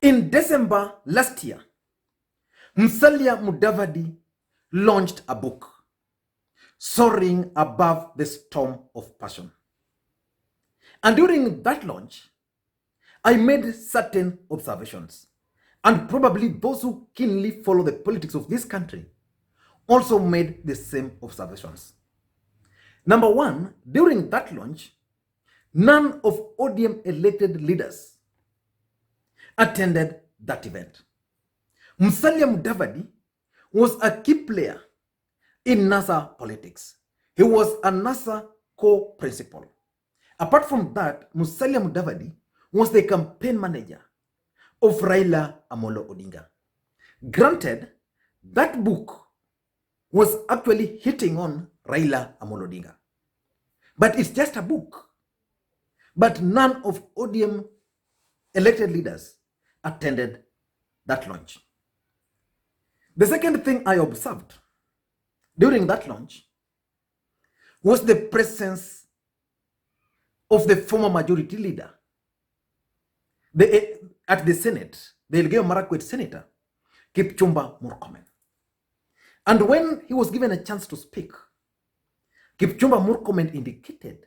In December last year, Musalia Mudavadi launched a book, Soaring Above the Storm of Passion. And during that launch, I made certain observations. And probably those who keenly follow the politics of this country also made the same observations. Number one, during that launch, none of ODM elected leaders attended that event. Musalia Mudavadi was a key player in NASA politics. He was a NASA co-principal. Apart from that, Musalia Mudavadi was the campaign manager of Raila Amolo Odinga. Granted, that book was actually hitting on Raila Amolo Odinga. But it's just a book. But none of ODM elected leaders attended that launch. The second thing I observed during that launch was the presence of the former majority leader at the Senate, the Elgeyo Marakwet Senator, Kipchumba Murkomen. And when he was given a chance to speak, Kipchumba Murkomen indicated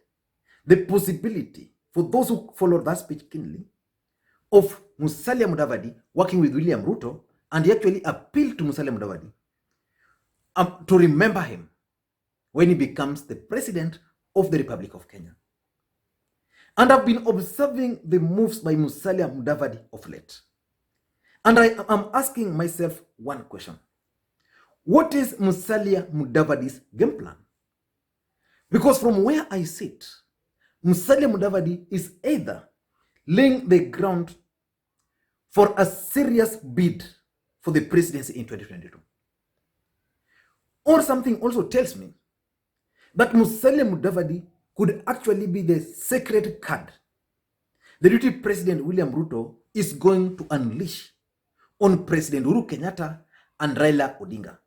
the possibility for those who followed that speech keenly of Musalia Mudavadi working with William Ruto, and he actually appealed to Musalia Mudavadi to remember him when he becomes the president of the Republic of Kenya. And I've been observing the moves by Musalia Mudavadi of late. And I am asking myself one question. What is Musalia Mudavadi's game plan? Because from where I sit, Musalia Mudavadi is either laying the ground for a serious bid for the presidency in 2022. Or something also tells me that Musalia Mudavadi could actually be the sacred card the Deputy President William Ruto is going to unleash on President Uhuru Kenyatta and Raila Odinga.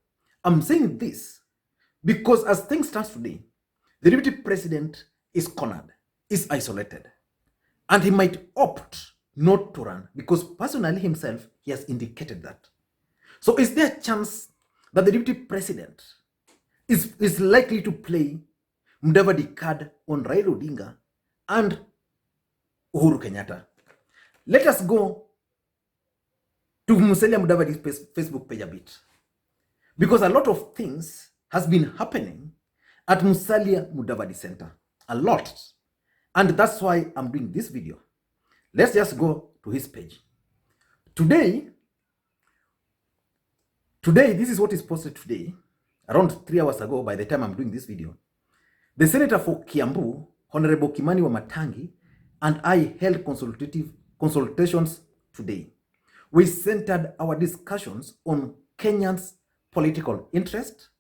I'm saying this because as things stand today, the Deputy President is cornered, is isolated, and he might opt not to run because personally himself, he has indicated that. So is there a chance that the Deputy President is likely to play Mudavadi card on Raila Odinga and Uhuru Kenyatta? Let us go to Musalia Mudavadi's Facebook page a bit, because a lot of things has been happening at Musalia Mudavadi Center, a lot, and that's why I'm doing this video. Let's just go to his page. Today, this is what is posted today, around 3 hours ago by the time I'm doing this video. The Senator for Kiambu, Honorable Kimani Wamatangi, and I held consultations today. We centered our discussions on Kenyans' political interest,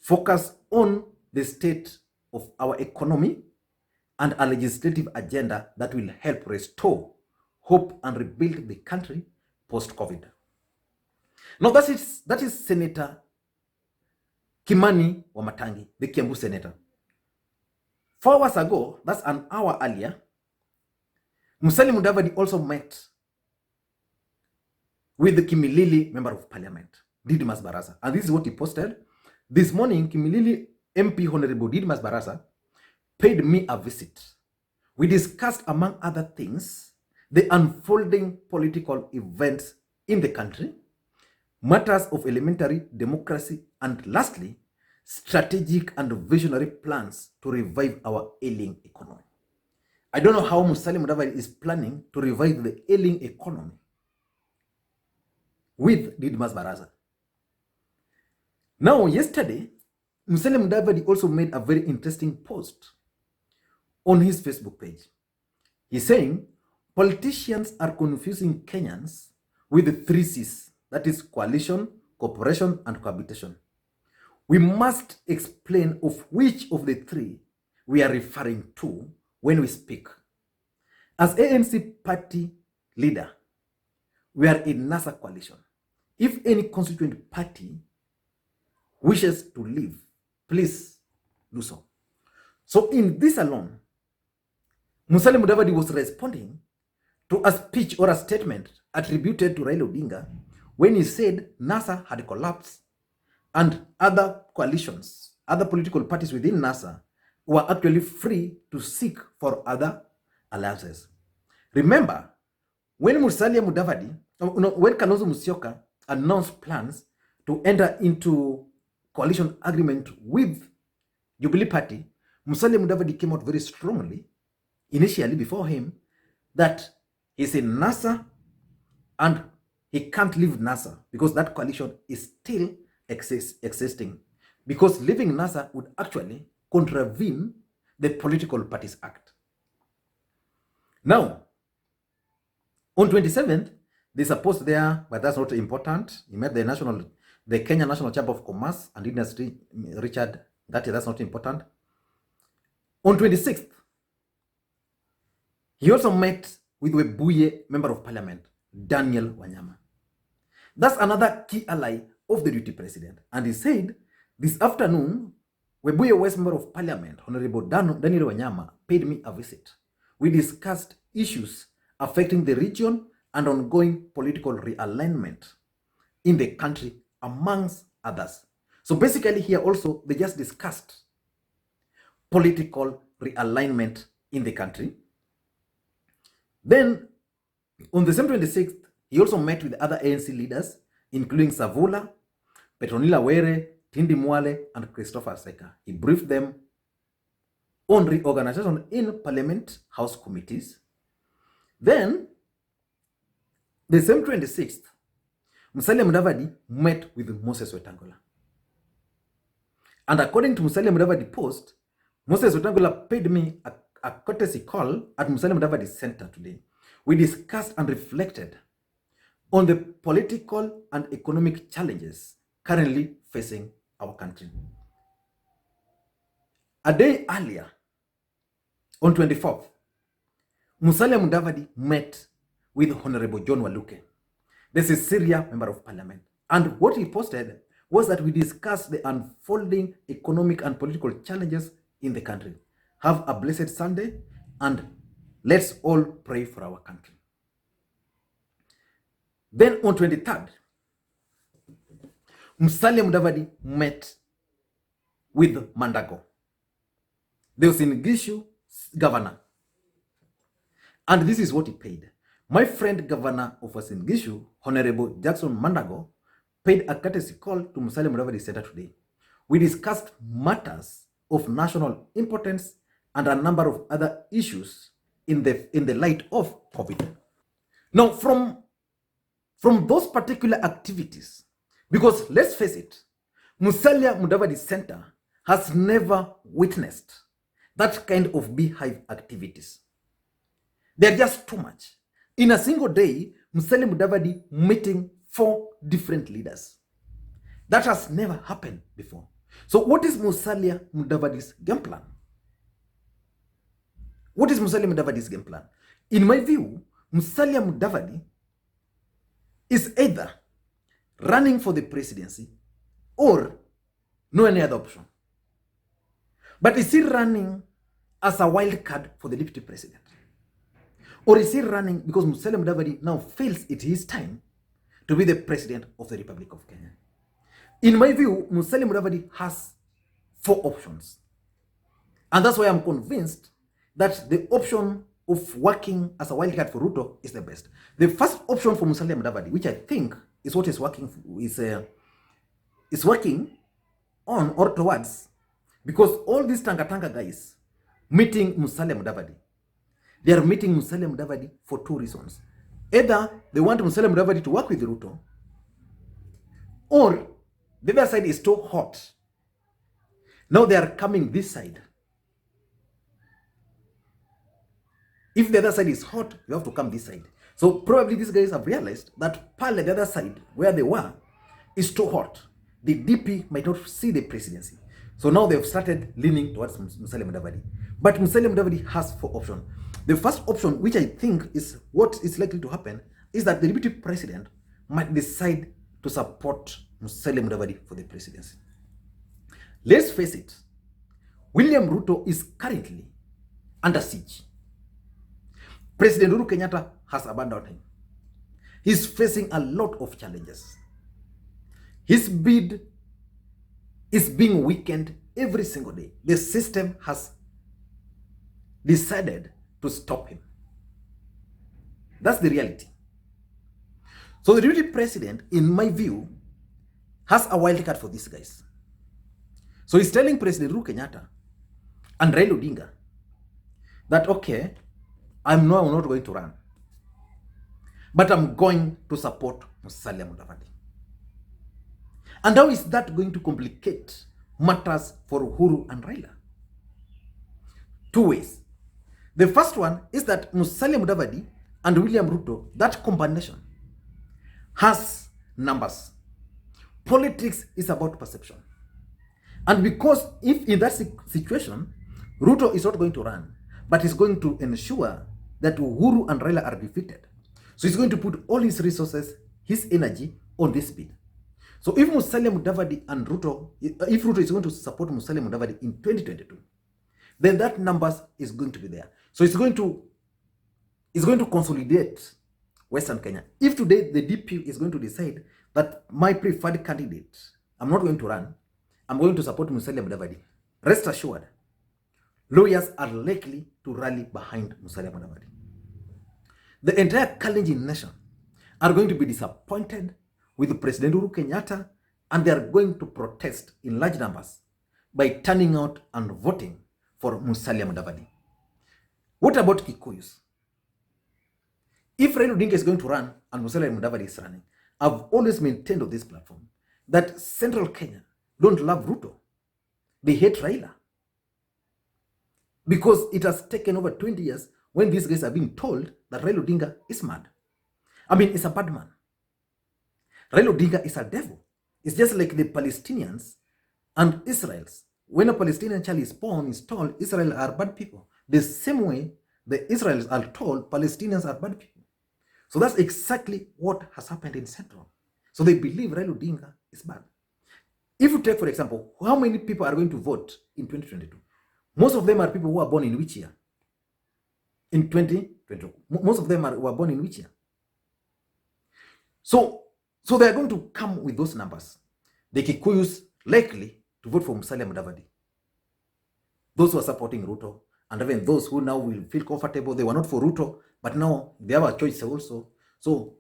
focus on the state of our economy, and a legislative agenda that will help restore hope and rebuild the country post-COVID. Now that is Senator Kimani Wamatangi, the Kiambu Senator. 4 hours ago, that's an hour earlier, Musalia Mudavadi also met with the Kimilili Member of Parliament, Didmus Barasa. And this is what he posted. This morning, Kimilili MP Honorable Didmus Barasa paid me a visit. We discussed, among other things, the unfolding political events in the country, matters of elementary democracy, and lastly, strategic and visionary plans to revive our ailing economy. I don't know how Musalia Mudavadi is planning to revive the ailing economy with Didmus Barasa. Now, yesterday, Musalia Mudavadi also made a very interesting post on his Facebook page. He's saying, politicians are confusing Kenyans with the 3 C's, that is coalition, cooperation, and cohabitation. We must explain of which of the 3 we are referring to when we speak. As ANC party leader, we are in NASA coalition. If any constituent party wishes to leave, please do so. So in this alone, Musalia Mudavadi was responding to a speech or a statement attributed to Raila Odinga when he said NASA had collapsed and other coalitions, other political parties within NASA were actually free to seek for other alliances. Remember, when Musalia Mudavadi, when Kalonzo Musyoka announced plans to enter into coalition agreement with Jubilee Party, Musalia Mudavadi came out very strongly, initially before him, that he's in NASA and he can't leave NASA because that coalition is still existing. Because leaving NASA would actually contravene the Political Parties Act. Now, on 27th, there's a post there, but that's not important. He met the Kenya National Chamber of Commerce and Industry, Richard Gatti, that's not important. On 26th, he also met with Webuye Member of Parliament, Daniel Wanyama. That's another key ally of the deputy president. And he said, this afternoon, Webuye West Member of Parliament, Honorable Daniel Wanyama, paid me a visit. We discussed issues affecting the region and ongoing political realignment in the country, amongst others. So basically here also, they just discussed political realignment in the country. Then, on the same 26th, he also met with other ANC leaders, including Savula, Petronila Were, Tindi Mwale, and Christopher Seka. He briefed them on reorganization in Parliament House committees. Then, the same 26th, Musalia Mudavadi met with Moses Wetangula. And according to Musalia Mudavadi post, Moses Wetangula paid me a courtesy call at Musalia Mudavadi Center today. We discussed and reflected on the political and economic challenges currently facing our country. A day earlier, on 24th, Musalia Mudavadi met with Honorable John Walukhe, the Sirisia Member of Parliament. And what he posted was that we discussed the unfolding economic and political challenges in the country. Have a blessed Sunday, and let's all pray for our country. Then on 23rd, Musalia Mudavadi met with Mandago, the Uasin Gishu governor. And this is what he paid. My friend governor of Uasin Gishu, Honorable Jackson Mandago, paid a courtesy call to Musalia Mudavadi Center today. We discussed matters of national importance and a number of other issues in the light of COVID. Now, from those particular activities, because let's face it, Musalia Mudavadi Center has never witnessed that kind of beehive activities. They're just too much. In a single day, Musalia Mudavadi meeting 4 different leaders. That has never happened before. So what is Musalia Mudavadi's game plan? What is Musalia Mudavadi's game plan? In my view, Musalia Mudavadi is either running for the presidency or no any other option. But is he running as a wild card for the deputy president? Or is he running because Musalia Mudavadi now feels it is time to be the president of the Republic of Kenya? In my view, Musalia Mudavadi has 4 options. And that's why I'm convinced that the option of working as a wildcard for Ruto is the best. The first option for Musalia Mudavadi, which I think is what is working on or towards, because all these Tanga guys meeting Musalia Mudavadi, they are meeting Musalia Mudavadi for 2 reasons. Either they want Musalia Mudavadi to work with Ruto, or the other side is too hot. Now they are coming this side. If the other side is hot, you have to come this side. So probably these guys have realized that Pale, the other side, where they were, is too hot. The DP might not see the presidency. So now they've started leaning towards Musalia Mudavadi. But Musalia Mudavadi has 4 options. The first option, which I think is what is likely to happen, is that the deputy president might decide to support Musalia Mudavadi for the presidency. Let's face it, William Ruto is currently under siege. President Uhuru Kenyatta has abandoned him. He's facing a lot of challenges. His bid is being weakened every single day. The system has decided to stop him. That's the reality. So the deputy president, in my view, has a wild card for these guys. So he's telling President Uhuru Kenyatta and Raila Odinga that, okay, I'm not going to run, but I'm going to support Musalia Mudavadi. And how is that going to complicate matters for Uhuru and Raila? Two ways. The first one is that Musalia Mudavadi and William Ruto, that combination, has numbers. Politics is about perception. And because if in that situation, Ruto is not going to run, but is going to ensure that Uhuru and Raila are defeated. So he's going to put all his resources, his energy on this bid. So if Musalia Mudavadi and Ruto, if Ruto is going to support Musalia Mudavadi in 2022, then that numbers is going to be there. So it's going to consolidate Western Kenya. If today the DP is going to decide that my preferred candidate, I'm not going to run, I'm going to support Musalia Mudavadi, rest assured, lawyers are likely to rally behind Musalia Mudavadi. The entire Kalenjin nation are going to be disappointed with President Uhuru Kenyatta, and they are going to protest in large numbers by turning out and voting for Musalia Mudavadi. What about Kikuyus? If Raila Odinga is going to run and Musalia Mudavadi is running, I've always maintained on this platform that Central Kenya don't love Ruto. They hate Raila. Because it has taken over 20 years when these guys are being told that Raila Odinga is mad. I mean, it's a bad man. Raila Odinga is a devil. It's just like the Palestinians and Israelis. When a Palestinian child is born, is told Israel are bad people. The same way the Israelis are told Palestinians are bad people. So that's exactly what has happened in Central. So they believe Raila Odinga is bad. If you take, for example, how many people are going to vote in 2022? Most of them are people who are born in which year? In 2022. Most of them were born in which year? So they are going to come with those numbers. The Kikuyus likely to vote for Musalia Mudavadi. Those who are supporting Ruto, and even those who now will feel comfortable, they were not for Ruto, but now they have a choice also. So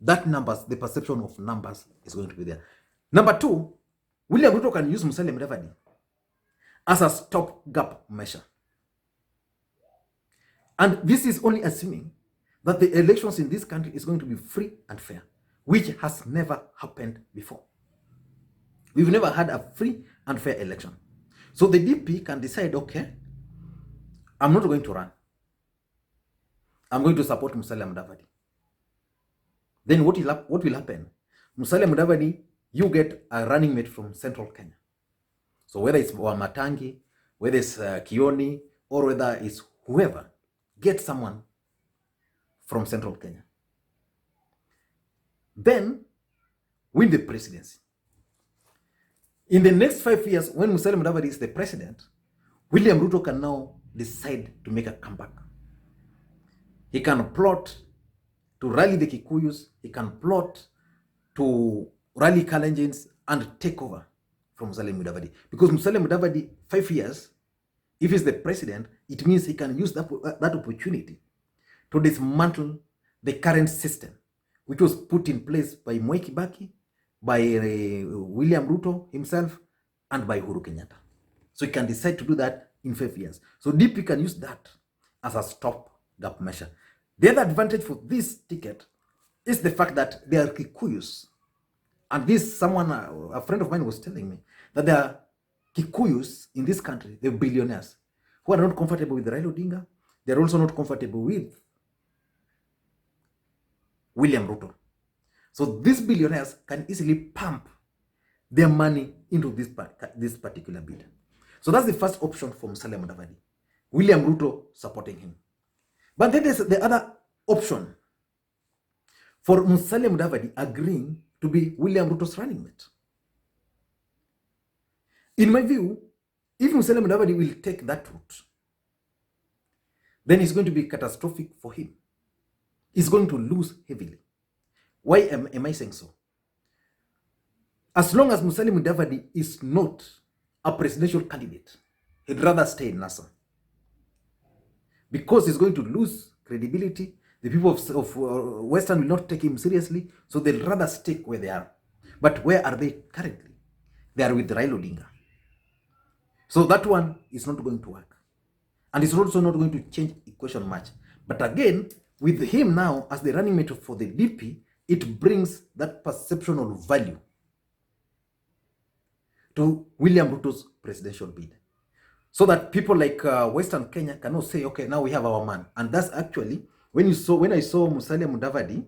that numbers, the perception of numbers is going to be there. Number two, William Ruto can use Musalia Mudavadi as a stopgap measure. And this is only assuming that the elections in this country is going to be free and fair, which has never happened before. We've never had a free and fair election. So the DP can decide, okay, I'm not going to run. I'm going to support Musalia Mudavadi. Then what will happen? Musalia Mudavadi, you get a running mate from Central Kenya. So whether it's Wamatangi, whether it's Kioni, or whether it's whoever, get someone from Central Kenya. Then win the presidency. In the next 5 years, when Musalia Mudavadi is the president, William Ruto can now decide to make a comeback. He can plot to rally the Kikuyus, he can plot to rally Kalenjins and take over from Musalia Mudavadi. Because Musalia Mudavadi, 5 years, if he's the president, it means he can use that opportunity to dismantle the current system, which was put in place by Mwai Kibaki, by William Ruto himself, and by Uhuru Kenyatta. So he can decide to do that in 5 years. So DP can use that as a stopgap measure. The other advantage for this ticket is the fact that they are Kikuyus. And this someone, a friend of mine was telling me that there are Kikuyus in this country, they're billionaires, who are not comfortable with Raila Odinga. They're also not comfortable with William Ruto. So these billionaires can easily pump their money into this particular bid. So that's the first option for Musalia Mudavadi. William Ruto supporting him. But then there's the other option for Musalia Mudavadi agreeing to be William Ruto's running mate. In my view, if Musalia Mudavadi will take that route, then it's going to be catastrophic for him. He's going to lose heavily. Why am I saying so? As long as Musalia Mudavadi is not a presidential candidate, he'd rather stay in NASA. Because he's going to lose credibility. The people of Western will not take him seriously, so they'll rather stick where they are. But where are they currently? They are with Raila Odinga. So that one is not going to work. And it's also not going to change equation much. But again, with him now as the running mate for the DP, it brings that perception of value to William Ruto's presidential bid. So that people like Western Kenya cannot say, okay, now we have our man. And that's actually, when I saw Musalia Mudavadi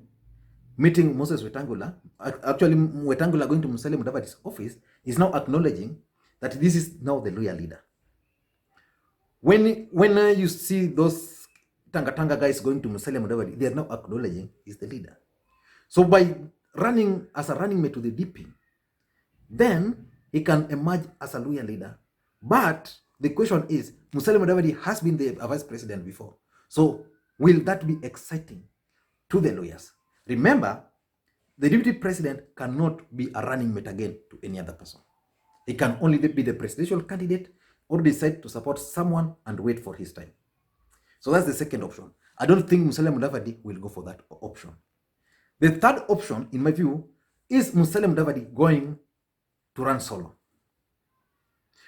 meeting Moses Wetangula, actually Wetangula going to Musalia Mudavadi's office, is now acknowledging that this is now the loyal leader. When you see those Tanga guys going to Musalia Mudavadi, they are now acknowledging he's the leader. So by running as a running mate to the DP, then he can emerge as a loyal leader. But the question is, Musalia Mudavadi has been the vice president before. So will that be exciting to the lawyers? Remember, the deputy president cannot be a running mate again to any other person. He can only be the presidential candidate or decide to support someone and wait for his time. So that's the second option. I don't think Musalia Mudavadi will go for that option. The third option, in my view, is Musalia Mudavadi going to run solo.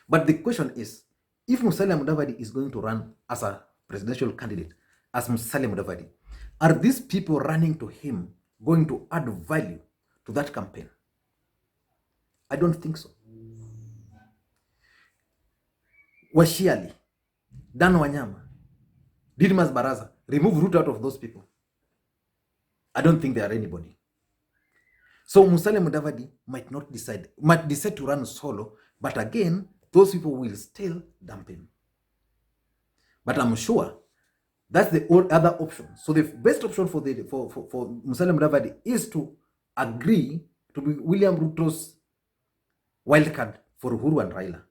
But the question is, if Musalia Mudavadi is going to run as a presidential candidate, as Musalia Mudavadi, are these people running to him going to add value to that campaign? I don't think so. Washiali, Dan Wanyama, Didmus Barasa, remove Ruto out of those people. I don't think they are anybody. So Musalia Mudavadi might decide to run solo, but again, those people will still dump him. But I'm sure that's the other option. So the best option for Musalia Mudavadi is to agree to be William Ruto's wildcard for Uhuru and Raila.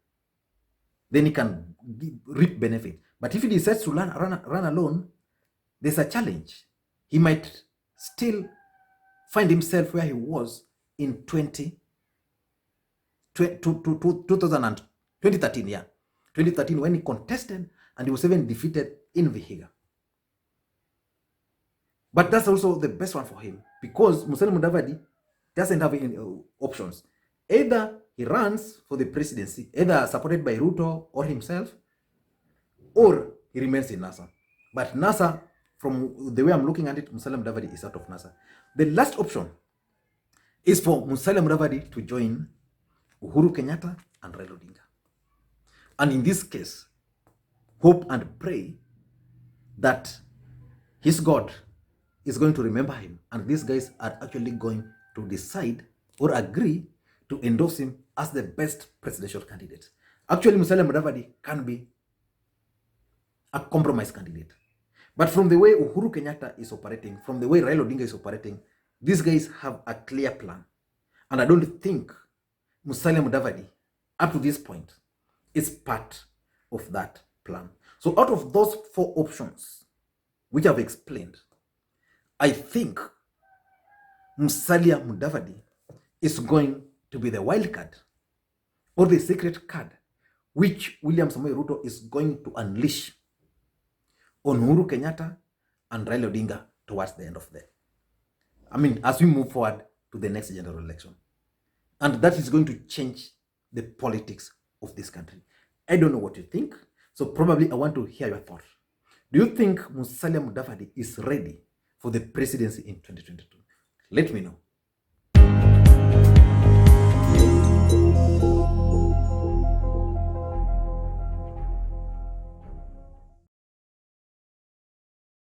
Then he can reap benefit. But if he decides to run alone, there's a challenge. He might still find himself where he was in 2013, yeah. 2013 when he contested and he was even defeated in Vihiga. But that's also the best one for him because Musalia Mudavadi doesn't have any options. Either he runs for the presidency, either supported by Ruto or himself, or he remains in NASA. But NASA, from the way I'm looking at it, Musalia Mudavadi is out of NASA. The last option is for Musalia Mudavadi to join Uhuru Kenyatta and Raila Odinga. And in this case, hope and pray that his God is going to remember him. And these guys are actually going to decide or agree to endorse him as the best presidential candidate. Actually, Musalia Mudavadi can be a compromise candidate. But from the way Uhuru Kenyatta is operating, from the way Raila Odinga is operating, these guys have a clear plan. And I don't think Musalia Mudavadi, up to this point, is part of that plan. So out of those four options, which I've explained, I think Musalia Mudavadi is going to be the wild card or the secret card which William Samoei Ruto is going to unleash on Uhuru Kenyatta and Raila Odinga towards the end of as we move forward to the next general election. And that is going to change the politics of this country. I don't know what you think, so probably I want to hear your thoughts. Do you think Musalia Mudavadi is ready for the presidency in 2022? Let me know.